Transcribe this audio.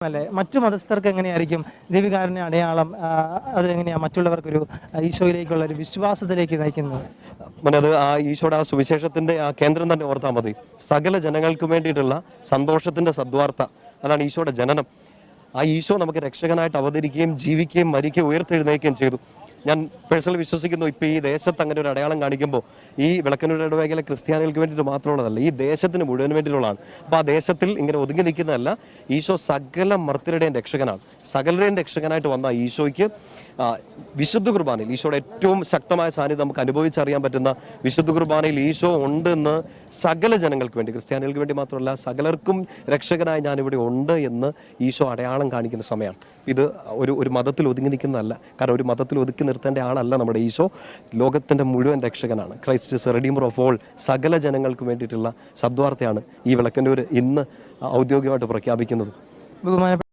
അല്ലേ? മറ്റു മതസ്ഥർക്ക് എങ്ങനെയായിരിക്കും ദൈവികാരുണ്യ അടയാളം അതെങ്ങനെയാണ് മറ്റുള്ളവർക്കൊരു ഈശോയിലേക്കുള്ള ഒരു വിശ്വാസത്തിലേക്ക് നയിക്കുന്നത്? അത് ആ ഈശോയുടെ ആ സുവിശേഷത്തിന്റെ ആ കേന്ദ്രം തന്നെ ഓർത്താൽ മതി. സകല ജനങ്ങൾക്ക് വേണ്ടിയിട്ടുള്ള സന്തോഷത്തിന്റെ സദ്വാർത്ത, അതാണ് ഈശോയുടെ ജനനം. ആ ഈശോ നമുക്ക് രക്ഷകനായിട്ട് അവതരിക്കുകയും ജീവിക്കുകയും മരിക്കുകയും ഉയർത്തെഴുന്നേൽക്കുകയും ചെയ്തു. ഞാൻ പേഴ്സണലി വിശ്വസിക്കുന്നു, ഇപ്പോൾ ഈ ദേശത്ത് അങ്ങനെ ഒരു അടയാളം കാണിക്കുമ്പോൾ ഈ വിളക്കന്നൂർ ഇടവകയിലെ ക്രിസ്ത്യാനികൾക്ക് വേണ്ടിയിട്ട് മാത്രമുള്ളതല്ല, ഈ ദേശത്തിന് മുഴുവൻ വേണ്ടിയിട്ടുള്ളതാണ്. അപ്പോൾ ആ ദേശത്തിൽ ഇങ്ങനെ ഒതുങ്ങി നിൽക്കുന്നതല്ല, ഈശോ സകല മർത്യരുടെയും രക്ഷകനാണ്. സകലരുടെയും രക്ഷകനായിട്ട് വന്ന ഈശോയ്ക്ക് വിശുദ്ധ കുർബാനയിൽ ഈശോയുടെ ഏറ്റവും ശക്തമായ സാന്നിധ്യം നമുക്ക് അനുഭവിച്ചറിയാൻ പറ്റുന്ന വിശുദ്ധ കുർബാനയിൽ ഈശോ ഉണ്ടെന്ന് സകല ജനങ്ങൾക്ക് വേണ്ടി, ക്രിസ്ത്യാനികൾക്ക് വേണ്ടി മാത്രമല്ല സകലർക്കും രക്ഷകനായി ഞാനിവിടെ ഉണ്ട് എന്ന് ഈശോ അടയാളം കാണിക്കുന്ന സമയമാണ്. ഇത് ഒരു മതത്തിൽ ഒതുങ്ങി നിൽക്കുന്നതല്ല. കാരണം ഒരു മതത്തിൽ ഒതുക്കി നിർത്തേണ്ട ആളല്ല നമ്മുടെ ഈശോ. ലോകത്തിൻ്റെ മുഴുവൻ രക്ഷകനാണ്. Christ is redeemer of all. സകല ജനങ്ങൾക്ക് വേണ്ടിയിട്ടുള്ള സദ്വാർത്തയാണ് ഈ വിളക്കന്നൂർ ഇന്ന് ഔദ്യോഗികമായിട്ട് പ്രഖ്യാപിക്കുന്നത്. ബഹുമാനപ്പെട്ട